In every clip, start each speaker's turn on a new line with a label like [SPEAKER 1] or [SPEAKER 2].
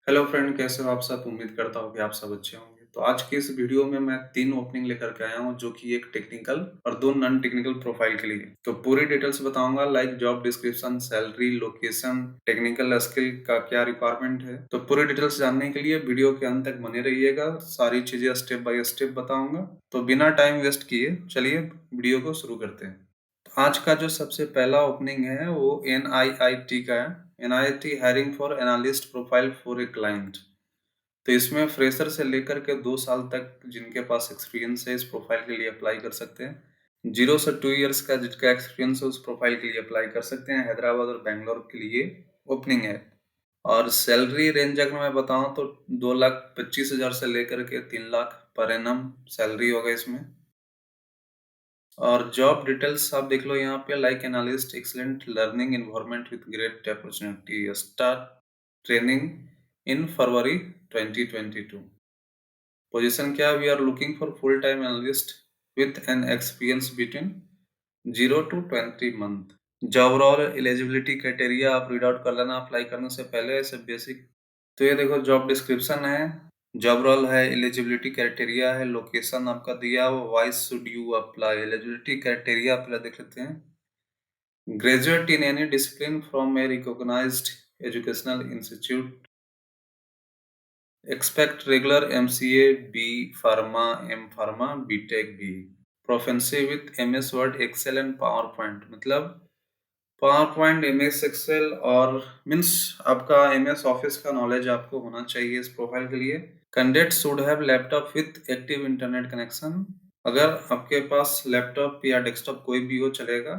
[SPEAKER 1] Hello friend, कैसे हो आप सब? उम्मीद करता हूँ कि आप सब अच्छे होंगे। तो आज की इस वीडियो में मैं 3 ओपनिंग लेकर के आया हूँ, जो कि एक टेक्निकल और 2 नॉन टेक्निकल प्रोफाइल के लिए। तो पूरी डिटेल्स बताऊंगा, like job description, salary, location, technical skill का क्या रिक्वायरमेंट है। तो पूरी डिटेल्स जानने के लिए वीडियो के अंत तक बने रहिएगा। सारी चीजें स्टेप बाय स्टेप बताऊंगा। तो बिना टाइम वेस्ट किए चलिए वीडियो को शुरू करते हैं। आज का जो सबसे पहला ओपनिंग है वो NIIT का है। NIIT hiring for analyst profile for a client. तो इसमें फ्रेशर से लेकर के 2 साल तक जिनके पास एक्सपीरियंस है इस प्रोफाइल के लिए अप्लाई कर सकते हैं। 0 से 2 इयर्स का जिसका एक्सपीरियंस है उस प्रोफाइल के लिए अप्लाई कर सकते हैं। हैदराबाद और बैंगलोर के लिए ओपनिंग है। और सैलरी रेंज अगर मैं बताऊं तो 2,25,000 से लेकर के 3 लाख पर एनम सैलरी होगा इसमें। और जॉब डिटेल्स आप देख लो यहाँ पे, like analyst, excellent learning environment with great opportunity, start training in February 2022। Position क्या, we are looking for full time analyst with an experience between 0 to 20 month. Job role eligibility criteria आप read out कर लेना apply करने से पहले, ऐसे basic. तो ये देखो जॉब डिस्क्रिप्शन है, जॉब रोल है, एलिजिबिलिटी क्राइटेरिया है, लोकेशन आपका दिया हुआ, why should you apply. Eligibility criteria पहले देख लेते हैं। Graduate in any discipline from a recognised educational institute, except regular MCA, B pharma, M pharma, BTech B, proficiency with MS Word, Excel and PowerPoint. मतलब PowerPoint, MS Excel और means आपका MS Office का knowledge आपको होना चाहिए इस profile के लिए। Candidate should have laptop with active internet connection. अगर आपके पास लैपटॉप या डेस्कटॉप कोई भी हो चलेगा,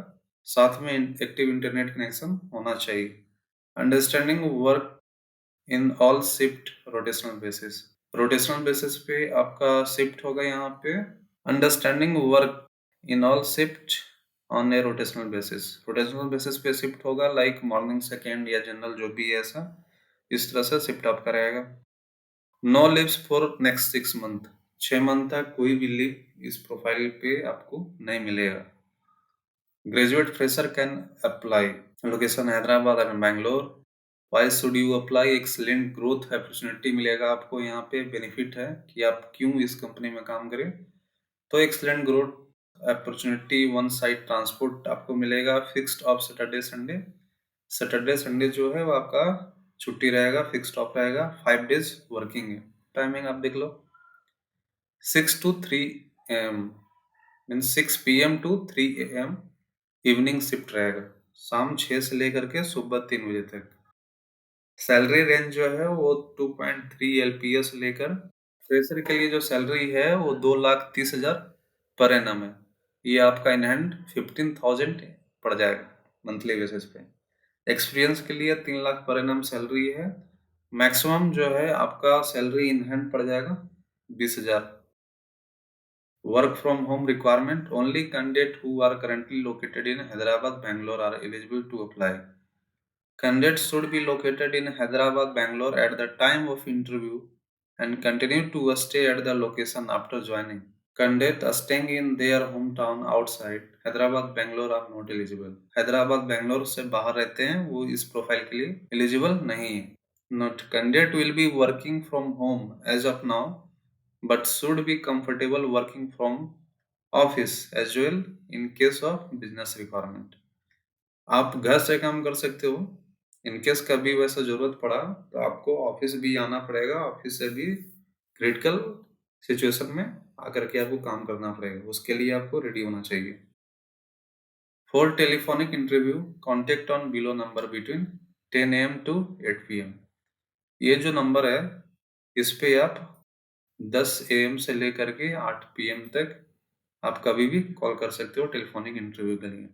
[SPEAKER 1] साथ में एक्टिव इंटरनेट कनेक्शन होना चाहिए। Understanding work in all shift rotational basis. Rotational basis पे आपका शिफ्ट होगा यहाँ पे। Understanding work in all shift on A rotational basis. Rotational basis पे शिफ्ट होगा, लाइक मॉर्निंग, सेकेंड या जनरल जो भी है, ऐसा इस तरह से शिफ्ट आपका रहेगा। No leaves for next 6 month. 6 month तक कोई भी लीव इस प्रोफाइल पे आपको नहीं मिलेगा। Graduate fresher can apply. Location Hyderabad and Bangalore. Why should you apply? Excellent growth opportunity मिलेगा आपको यहाँ पे। बेनिफिट है कि आप क्यों इस कंपनी में काम करें। तो excellent growth opportunity, one side transport आपको मिलेगा, fixed of Saturday Sunday. Saturday Sunday जो है वो आपका छुट्टी रहेगा, फिक्स्ड ऑफ रहेगा। 5 डेज वर्किंग है। टाइमिंग आप देख लो, 6 to 3 AM, mean 6 PM to 3 AM evening shift रहेगा। शाम 6 से लेकर के सुबह 3 बजे तक। सैलरी रेंज जो है वो 2.3 LPA से लेकर, फ्रेशर के लिए जो सैलरी है वो 2,30,000 पर एनम है। ये आपका इन हैंड 15,000 पड़ जाएगा मंथली बेसिस पे। एक्सपीरियंस के लिए 3 लाख पर एनम सैलरी है। मैक्सिमम जो है आपका सैलरी इन हैंड पड़ जाएगा 20,000। Work from home requirement, only candidates who are currently located in Hyderabad, Bangalore are eligible to apply. Candidates should be located in Hyderabad, Bangalore at the time of interview and continue to stay at the location after joining. Candidates staying in their hometown outside Hyderabad, Bangalore are not eligible. Hyderabad Bangalore से बाहर रहते हैं वो इस profile के लिए eligible नहीं है। Not candidate will be working from home as of now, but should be comfortable working from office as well in case of business requirement. आप घर से काम कर सकते हो। इन केस कभी वैसा जरूरत पड़ा तो आपको ऑफिस भी आना पड़ेगा। ऑफिस से भी क्रिटिकल सिचुएशन में आकर के आपको काम करना पड़ेगा। उसके लिए आपको रेडी होना चाहिए। For telephonic interview contact on below number between 10 AM to 8 PM। ये जो नंबर है इस पे आप 10 AM से लेकर के 8 PM तक आप कभी भी कॉल कर सकते हो टेलीफोनिक इंटरव्यू के लिए।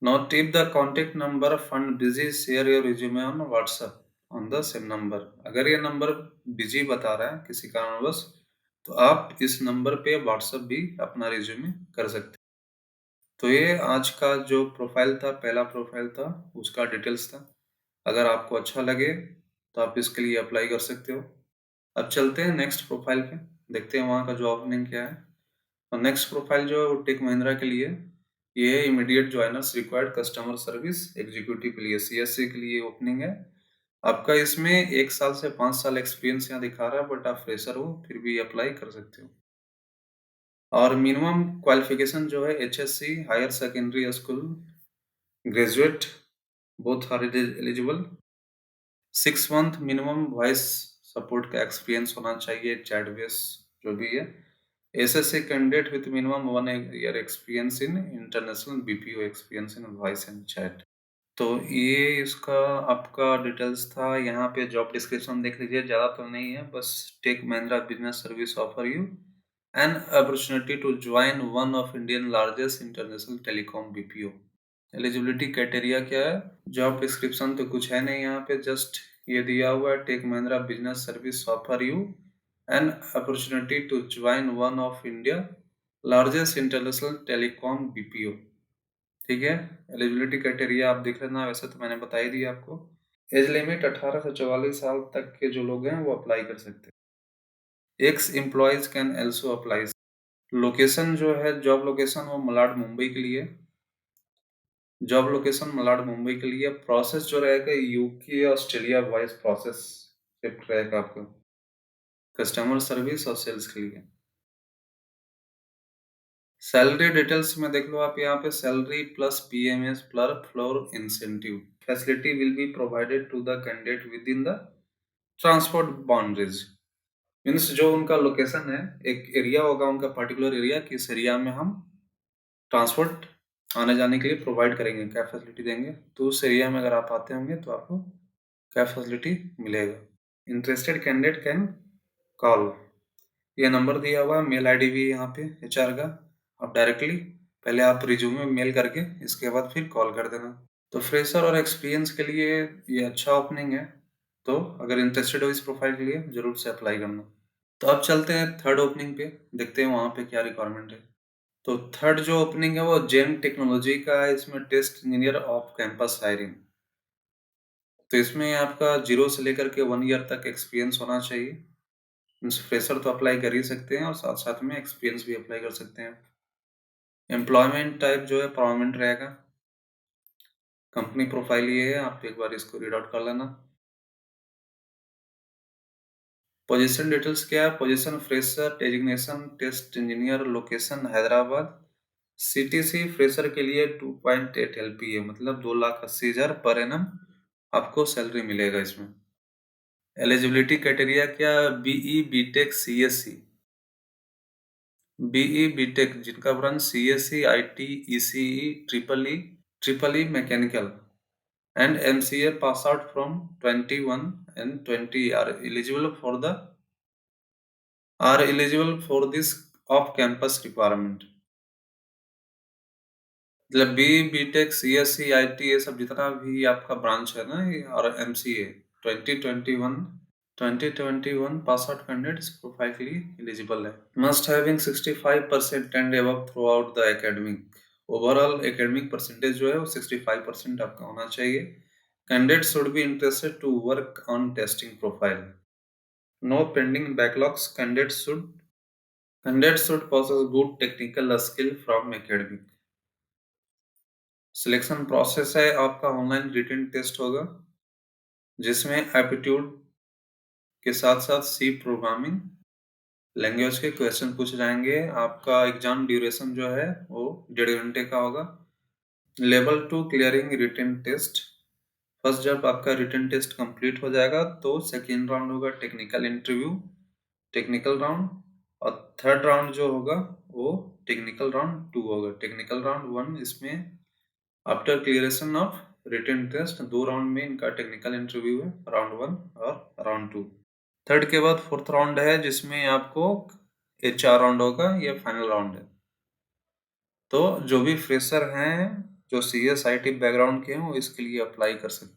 [SPEAKER 1] Note if the contact number fund busy, share your resume on WhatsApp on the same number। अगर ये नंबर बिजी बता रहा है किसी कारणवश तो आप इस नंबर पे WhatsApp भी अपना रिज्यूमे कर सकते हैं। तो ये आज का जो प्रोफाइल था, पहला प्रोफाइल था, उसका डिटेल्स था। अगर आपको अच्छा लगे तो आप इसके लिए अप्लाई कर सकते हो। अब चलते हैं नेक्स्ट प्रोफाइल पे, देखते हैं वहाँ का जॉब ओपनिंग क्या है। और नेक्स्ट प्रोफाइल जो है वो टेक महिंद्रा के लिए। ये है immediate joiners required customer service executive के लिए, CSC के लिए ओपनिंग है। आपका इसमें 1 साल से 5 साल एक्सपीरियंस यहाँ दिखा रहा है, बट आप फ्रेशर हो, फिर भी अप्लाई कर सकते हो। और मिनिमम क्वालिफ़िकेशन जो है HSC, higher secondary school, graduate, both are eligible. 6 month minimum voice support का एक्सपीरियंस होना चाहिए, चैट बेस जो भी है। SSC candidate with minimum 1 year experience in international BPO experience in voice and chat. तो ये इसका आपका डिटेल्स था। यहाँ पे जॉब डिस्क्रिप्शन देख लीजिए, ज़्यादा तो नहीं है, बस Tech Mahindra business service offer you an opportunity to join one of Indian largest international telecom BPO. Eligibility criteria क्या है? जॉब डिस्क्रिप्शन तो कुछ है नहीं यहाँ पे, जस्ट ये दिया हुआ है, Tech Mahindra business service offer you an opportunity to join one of India largest international telecom BPO. ठीक है, एलिजिबिलिटी क्राइटेरिया आप देख लेना, वैसे तो मैंने बता ही दिया आपको। एज लिमिट 18 से 44 साल तक के जो लोग हैं वो अप्लाई कर सकते हैं। X employees can also apply. Location जो है, जॉब लोकेशन वो मलाड मुंबई के लिए। जॉब लोकेशन मलाड मुंबई के लिए। प्रोसेस जो रहेगा UK Australia wise process shift रहेगा आपका, कस्टमर सर्विस और सेल्स के लिए। सैलरी डिटेल्स में देख लो आप, यहाँ पे salary plus PMS plus floor incentive facility will be provided to the candidate within the transport boundaries. Means जो उनका लोकेशन है, एक एरिया होगा उनका पर्टिकुलर एरिया, किस एरिया में हम ट्रांसपोर्ट आने जाने के लिए प्रोवाइड करेंगे, क्या फैसिलिटी देंगे, तो उस एरिया में अगर आप आते होंगे तो आपको क्या फैसिलिटी मिलेगा। इंटरेस्टेड कैंडिडेट कैन कॉल, ये नंबर दिया हुआ है, मेल आईडी भी यहाँ पे एचआर का। आप डायरेक्टली पहले आप रिज्यूमे मेल करके इसके बाद फिर कॉल कर देना। तो फ्रेशर और एक्सपीरियंस के लिए ये अच्छा ओपनिंग है, तो अगर इंटरेस्टेड हो इस प्रोफाइल के लिए जरूर से अप्लाई करना। तो अब चलते हैं थर्ड ओपनिंग पे, देखते हैं वहाँ पे क्या रिक्वायरमेंट है। तो थर्ड जो ओपनिंग है वो जेन टेक्नोलॉजी का है, इसमें test engineer off campus hiring. तो इसमें आपका 0 से लेकर के 1 ईयर तक एक्सपीरियंस होना चाहिए। मीन्स फ्रेशर तो अप्लाई कर ही सकते हैं और साथ साथ में एक्सपीरियंस भी अप्लाई कर सकते हैं। एम्प्लॉयमेंट टाइप जो है परमानेंट रहेगा। कंपनी प्रोफाइल ये है, आप एक बार इसको रीड आउट कर लेना। पोजीशन डिटेल्स क्या है? Position fresher, designation test engineer, location Hyderabad, CTC fresher के लिए 2.8 एलपीए मतलब 2,80,000 पर एनम आपको सैलरी मिलेगा इसमें। एलिजिबिलिटी क्राइटेरिया क्या? BE BTech CSC, BE BTech जिनका branch CSC IT ECE triple E mechanical and MCA pass out from 21 and 20 are eligible for this off campus requirement। मतलब B BTech CSC IT ये सब जितना भी आपका branch है ना और MCA 2021 pass out candidates profile के लिए एलिजिबल है। Must having 65% and above through out the academic. Overall academic percentage जो है वो 65% आपका होना चाहिए। Candidates should be interested to work on testing profile. No pending backlogs. Candidates should possess good technical skill from academic. Selection process है आपका, online written test होगा जिसमें एप्टीट्यूड के साथ साथ सी प्रोग्रामिंग लैंग्वेज के क्वेश्चन पूछे जाएंगे। आपका एग्जाम ड्यूरेशन जो है वो 1.5 घंटे का होगा। Level 2 clearing written test. First जब आपका रिटन टेस्ट कंप्लीट हो जाएगा तो सेकेंड राउंड होगा टेक्निकल इंटरव्यू, टेक्निकल राउंड। और थर्ड राउंड जो होगा वो टेक्निकल राउंड 2 होगा। टेक्निकल राउंड 1 इसमें after clearance of written test 2 round में इनका टेक्निकल इंटरव्यू है, राउंड 1 और राउंड 2। थर्ड के बाद फोर्थ राउंड है जिसमें आपको HR राउंड होगा, ये फाइनल राउंड है। तो जो भी फ्रेशर हैं जो CS IT बैकग्राउंड के हैं वो इसके लिए अप्लाई कर सकते हैं।